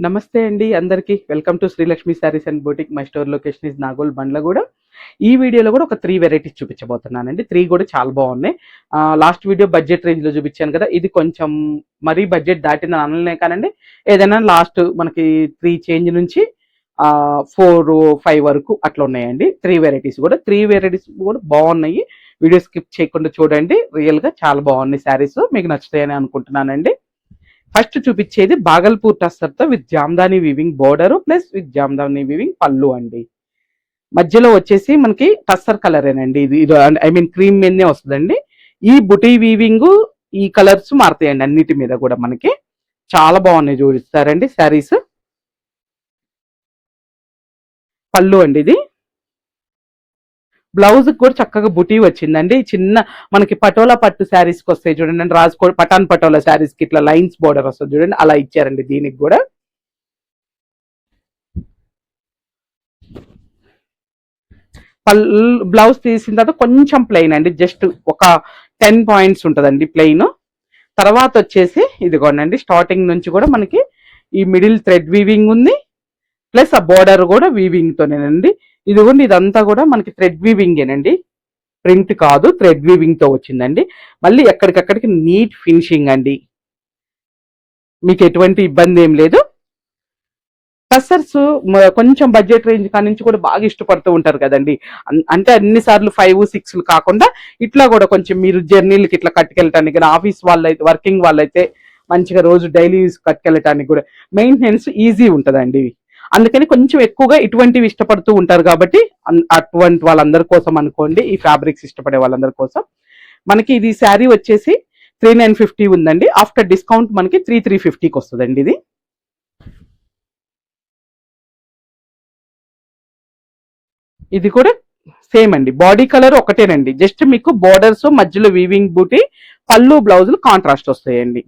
నమస్తే అండి అందరికీ. Welcome to Srilakshmi sarees and boutique. My store location is Nagole Bandlaguda. ఈ వీడియోలో కూడా ఒక 3 వెరైటీస్ చూపించబోతున్నానండి. 3 కూడా చాలా బాగున్నాయి. లాస్ట్ వీడియో బడ్జెట్ రేంజ్లో చూపించాను కదా, ఇది కొంచెం మరీ బడ్జెట్ దాటిందని అనలే కానండి. ఏదైనా లాస్ట్ మనకి 3 చేంజ్ నుంచి 4, 5 వరకు అట్లా ఉన్నాయండి. 3 వెరైటీస్ కూడా బాగున్నాయి. వీడియో స్కిప్ చేయకుండా చూడండి. రియల్గా చాలా బాగున్నాయి శారీస్, మీకు నచ్చుతాయని అనుకుంటున్నానండి. ఫస్ట్ చూపించేది బాగల్పూర్ టస్సర్తో with Jamdani weaving border plus with Jamdani weaving పళ్ళు అండి. మధ్యలో వచ్చేసి మనకి టస్సర్ కలరేనండి. ఇది ఐ మీన్ క్రీమ్ మీదనే వస్తుందండి. ఈ బుటీ వీవింగ్ ఈ కలర్స్ మారుతాయండి అన్నిటి మీద కూడా. మనకి చాలా బాగున్నాయి, చూపిస్తారండి శారీస్. పళ్ళు అండి ఇది. బ్లౌజ్ కూడా చక్కగా బుటీ వచ్చిందండి. చిన్న మనకి పటోలా పట్టు శారీస్ కి వస్తాయి చూడండి, రాజుకో పటాన్ పటోలా శారీస్ కి ఇట్లా లైన్స్ బోర్డర్ వస్తుంది చూడండి, అలా ఇచ్చారండి దీనికి కూడా. బ్లౌజ్ తీసిన తర్వాత కొంచెం ప్లెయిన్ అండి, జస్ట్ ఒక 10 పాయింట్స్ ఉంటుందండి ప్లెయిన్. తర్వాత వచ్చేసి ఇదిగోండి, స్టార్టింగ్ నుంచి కూడా మనకి ఈ మిడిల్ థ్రెడ్ వీవింగ్ ఉంది, ప్లస్ ఆ బోర్డర్ కూడా వీవింగ్ తోనేనండి. ఇదిగోండి, ఇదంతా కూడా మనకి థ్రెడ్ వీవింగేనండి, ప్రింట్ కాదు, థ్రెడ్ వీవింగ్ తో వచ్చిందండి. మళ్ళీ ఎక్కడికక్కడికి నీట్ ఫినిషింగ్ అండి, మీకు ఎటువంటి ఇబ్బంది ఏం లేదు. టస్సర్స్ కొంచెం బడ్జెట్ రేంజ్ కాడి నుంచి కూడా బాగా ఇష్టపడుతూ ఉంటారు కదండి. అంటే అన్నిసార్లు 5, 6 కాకుండా ఇట్లా కూడా కొంచెం మీరు జర్నీలకి ఇట్లా కట్టుకెళ్ళటానికి, ఆఫీస్ వాళ్ళైతే, వర్కింగ్ వాళ్ళైతే మంచిగా రోజు డైలీ యూస్ కట్టుకెళ్ళటానికి కూడా మెయింటెనెన్స్ ఈజీ ఉంటుందండి. అందుకని కొంచెం ఎక్కువగా ఇటువంటివి ఇష్టపడుతూ ఉంటారు కాబట్టి అటువంటి వాళ్ళందరి కోసం అనుకోండి, ఈ ఫ్యాబ్రిక్స్ ఇష్టపడే వాళ్ళందరి కోసం. మనకి ఇది శారీ వచ్చేసి 3950 ఉందండి. ఆఫ్టర్ డిస్కౌంట్ మనకి 3350కి వస్తుందండి ఇది. ఇది కూడా సేమ్ అండి, బాడీ కలర్ ఒకటేనండి, జస్ట్ మీకు బోర్డర్స్ మధ్యలో వీవింగ్ బూటీ, పళ్ళు బ్లౌజులు కాంట్రాస్ట్ వస్తాయండి.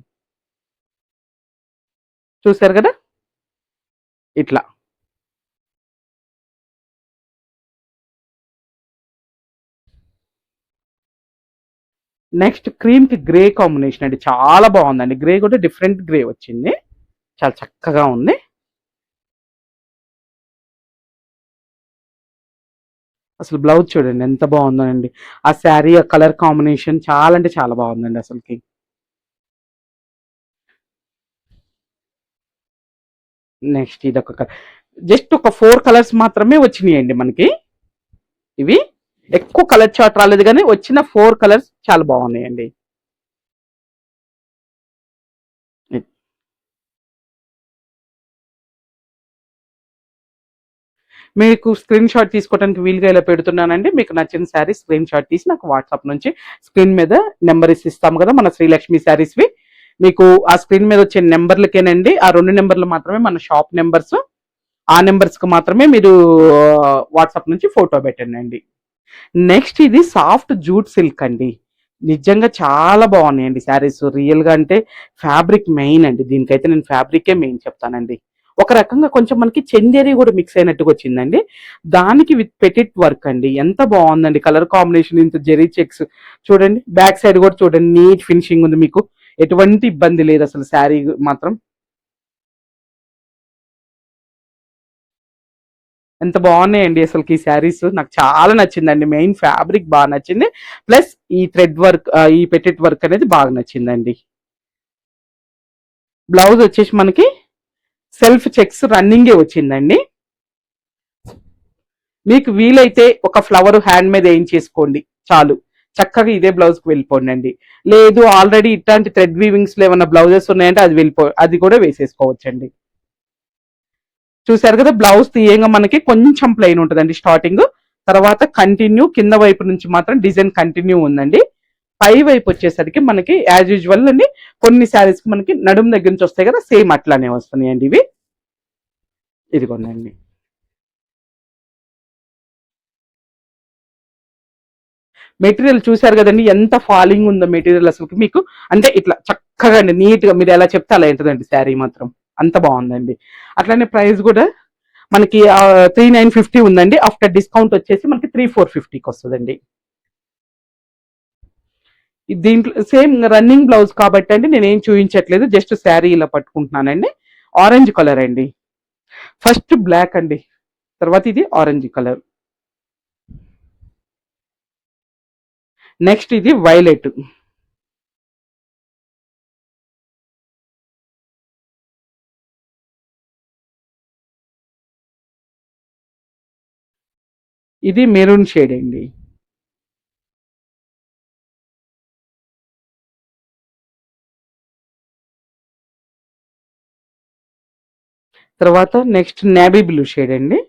చూసారు కదా ఇట్లా. నెక్స్ట్ క్రీమ్ కి గ్రే కాంబినేషన్ అండి, చాలా బాగుందండి. గ్రే కూడా డిఫరెంట్ గ్రే వచ్చింది, చాలా చక్కగా ఉంది. అసలు బ్లౌజ్ చూడండి ఎంత బాగుందో అండి. ఆ శారీ ఆ కలర్ కాంబినేషన్ చాలా అంటే చాలా బాగుందండి అసలుకి. నెక్స్ట్ ఇది ఒక జస్ట్ ఒక 4 కలర్స్ మాత్రమే వచ్చినాయండి మనకి. ఇవి ఎక్కువ కలర్ చార్ట్ రాలేదు, కానీ వచ్చిన 4 కలర్స్ చాలా బాగున్నాయండి. మీకు స్క్రీన్ షాట్ తీసుకోవడానికి వీలుగా ఇలా పెడుతున్నానండి. మీకు నచ్చిన శారీ స్క్రీన్ షాట్ తీసి నాకు వాట్సాప్ నుంచి స్క్రీన్ మీద నెంబర్ ఇస్తాము కదా మన శ్రీలక్ష్మి శారీస్వి. మీకు ఆ స్క్రీన్ మీద వచ్చే నెంబర్లకేనండి, ఆ 2 నెంబర్లు మాత్రమే మన షాప్ నెంబర్స్. ఆ నెంబర్స్ కి మాత్రమే మీరు వాట్సాప్ నుంచి ఫోటో పెట్టండి. నెక్స్ట్ ఇది సాఫ్ట్ జూట్ సిల్క్ అండి. నిజంగా చాలా బాగున్నాయండి శారీస్. రియల్ గా అంటే ఫ్యాబ్రిక్ మెయిన్ అండి, దీనికైతే నేను ఫ్యాబ్రికే మెయిన్ చెప్తానండి. ఒక రకంగా కొంచెం మనకి చందేరి కూడా మిక్స్ అయినట్టుగా వచ్చిందండి. దానికి విత్ పెటిట్ వర్క్ అండి, ఎంత బాగుందండి కలర్ కాంబినేషన్, ఇంత జెరీ చెక్స్ చూడండి. బ్యాక్ సైడ్ కూడా చూడండి, నీట్ ఫినిషింగ్ ఉంది, మీకు ఎటువంటి ఇబ్బంది లేదు అసలు. శారీ మాత్రం ఎంత బాగున్నాయండి అసలుకి ఈ శారీస్, నాకు చాలా నచ్చిందండి. మెయిన్ ఫ్యాబ్రిక్ బాగా నచ్చింది, ప్లస్ ఈ థ్రెడ్ వర్క్, ఈ పెటెట్ వర్క్ అనేది బాగా నచ్చిందండి. బ్లౌజ్ వచ్చేసి మనకి సెల్ఫ్ చెక్స్ రన్నింగే వచ్చిందండి. మీకు వీలైతే ఒక ఫ్లవర్ హ్యాండ్ మీద ఏం చేసుకోండి చాలు, చక్కగా ఇదే బ్లౌజ్ కి వెళ్ళిపోండి. లేదు ఆల్రెడీ ఇట్లాంటి థ్రెడ్ వీవింగ్స్ లో ఏమన్నా బ్లౌజెస్ ఉన్నాయంటే అది కూడా వేసేసుకోవచ్చండి. చూసారు కదా, బ్లౌజ్ తీయంగా మనకి కొంచెం ప్లెయిన్ ఉంటుందండి స్టార్టింగ్, తర్వాత కంటిన్యూ కింద వైపు నుంచి మాత్రం డిజైన్ కంటిన్యూ ఉందండి. పై వైపు వచ్చేసరికి మనకి యాజ్ యూజువల్ అండి, కొన్ని శారీస్ మనకి నడుము దగ్గర నుంచి వస్తాయి కదా, సేమ్ అట్లానే వస్తున్నాయండి ఇవి. ఇదిగోండి, మెటీరియల్ చూసారు కదండి ఎంత ఫాలింగ్ ఉందో మెటీరియల్ అసలు మీకు. అంటే ఇట్లా చక్కగా అండి, నీట్ గా మీరు ఎలా చెప్తే అలా ఉంటుందండి శారీ మాత్రం, అంత బాగుందండి. అట్లానే ప్రైస్ కూడా మనకి 3950 ఉందండి. ఆఫ్టర్ డిస్కౌంట్ వచ్చేసి మనకి 3450కి వస్తుందండి. దీంట్లో సేమ్ రన్నింగ్ బ్లౌజ్ కాబట్టి అండి నేనేం చూపించట్లేదు, జస్ట్ శారీ ఇలా పట్టుకుంటున్నానండి. ఆరెంజ్ కలర్ అండి. ఫస్ట్ బ్లాక్ అండి, తర్వాత ఇది ఆరెంజ్ కలర్, నెక్స్ట్ ఇది వైలెట్, ఇది మెరూన్ షేడ్ అండి. తర్వాత నెక్స్ట్ నేవీ బ్లూ షేడ్ అండి.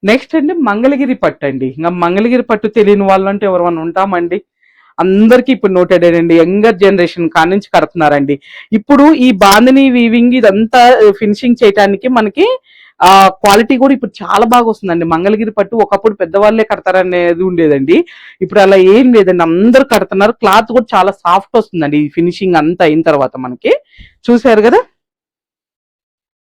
నెక్స్ట్ అండి మంగళగిరి పట్టు అండి. ఇంకా మంగళగిరి పట్టు తెలియని వాళ్ళు అంటే ఎవరైనా ఉంటామండి? అందరికి ఇప్పుడు నోటెడ్ అండి. యంగర్ జనరేషన్ కానించి కడుతున్నారండి. ఇప్పుడు ఈ బాందిని వీవింగ్ ఇదంతా ఫినిషింగ్ చేయడానికి మనకి క్వాలిటీ కూడా ఇప్పుడు చాలా బాగా వస్తుందండి. మంగళగిరి పట్టు ఒకప్పుడు పెద్దవాళ్ళే కడతారనేది ఉండేదండి. ఇప్పుడు అలా ఏం లేదండి, అందరు కడుతున్నారు. క్లాత్ కూడా చాలా సాఫ్ట్ వస్తుందండి ఈ ఫినిషింగ్ అంతా అయిన తర్వాత. మనకి చూసారు కదా,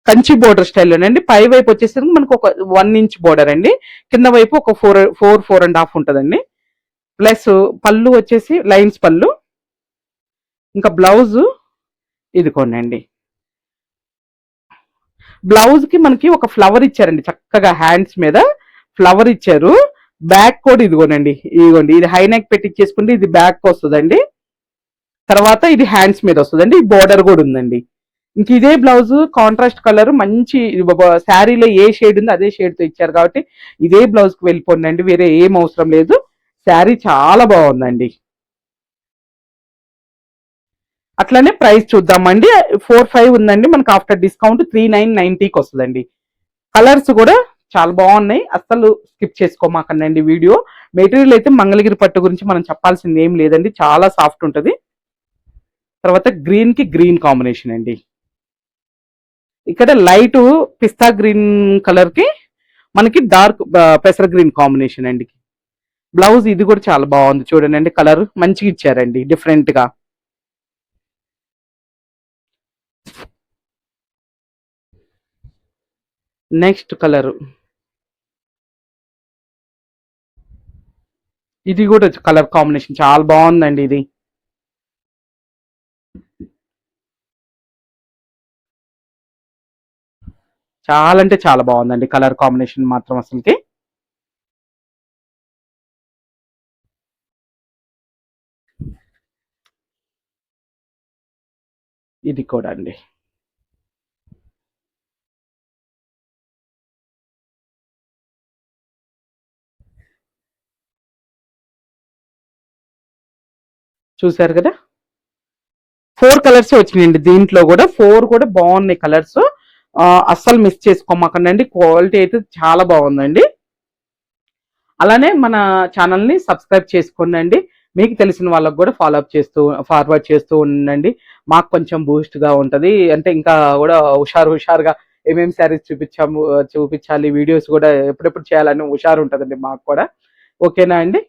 కంచి బోర్డర్ స్టైల్లోనండి. పై వైపు వచ్చేసరికి మనకు ఒక 1 ఇంచ్ బోర్డర్ అండి, కింద వైపు ఒక 4.5 ఉంటుందండి. ప్లస్ పళ్ళు వచ్చేసి లైన్స్ పళ్ళు. ఇంకా బ్లౌజ్ ఇదిగోండి. బ్లౌజ్ కి మనకి ఒక ఫ్లవర్ ఇచ్చారండి, చక్కగా హ్యాండ్స్ మీద ఫ్లవర్ ఇచ్చారు. బ్యాక్ కూడా ఇదిగోనండి, ఇదిగోండి ఇది హై నెక్ పెట్టించేసుకుంటే ఇది బ్యాక్ వస్తుందండి. తర్వాత ఇది హ్యాండ్స్ మీద వస్తుందండి, ఈ బోర్డర్ కూడా ఉందండి. ఇంక ఇదే బ్లౌజ్ కాంట్రాస్ట్ కలర్ మంచి శారీలో ఏ షేడ్ ఉందో అదే షేడ్ తో ఇచ్చారు కాబట్టి ఇదే బ్లౌజ్ కి వెళ్ళిపోండి, వేరే ఏం అవసరం లేదు. శారీ చాలా బాగుందండి. అట్లనే ప్రైస్ చూద్దామండి. 4.5 ఉందండి మనకు, ఆఫ్టర్ డిస్కౌంట్ 3,990కి వస్తుందండి. కలర్స్ కూడా చాలా బాగున్నాయి, అస్సలు స్కిప్ చేసుకోమాకండి వీడియో. మెటీరియల్ అయితే మంగళగిరి పట్టు గురించి మనం చెప్పాల్సింది ఏం లేదండి, చాలా సాఫ్ట్ ఉంటుంది. తర్వాత గ్రీన్ కి గ్రీన్ కాంబినేషన్ అండి. ఇక్కడ లైట్ పిస్తా గ్రీన్ కలర్ కి మనకి డార్క్ పెసర గ్రీన్ కాంబినేషన్ అండి. బ్లౌజ్ ఇది కూడా చాలా బాగుంది చూడండి, కలర్ మంచిగా ఇచ్చారండి డిఫరెంట్ గా. నెక్స్ట్ కలర్ ఇది కూడా కలర్ కాంబినేషన్ చాలా బాగుందండి. ఇది చాలా అంటే చాలా బాగుందండి కలర్ కాంబినేషన్ మాత్రం అసలుకి. ఇది కూడా అండి. చూసారు కదా, 4 కలర్స్ వచ్చినాయండి దీంట్లో కూడా. 4 కూడా బాగున్నాయి కలర్స్, అస్సలు మిస్ చేసుకోమాకండి. క్వాలిటీ అయితే చాలా బాగుందండి. అలానే మన ఛానల్ని సబ్స్క్రైబ్ చేసుకోండి. మీకు తెలిసిన వాళ్ళకు కూడా ఫార్వర్డ్ చేస్తూ ఉండండి. మాకు కొంచెం బూస్ట్గా ఉంటుంది, అంటే ఇంకా కూడా హుషారుగా ఏమేమి శారీస్ చూపించాలి, వీడియోస్ కూడా ఎప్పుడెప్పుడు చేయాలని హుషారు ఉంటుందండి మాకు కూడా. ఓకేనా అండి?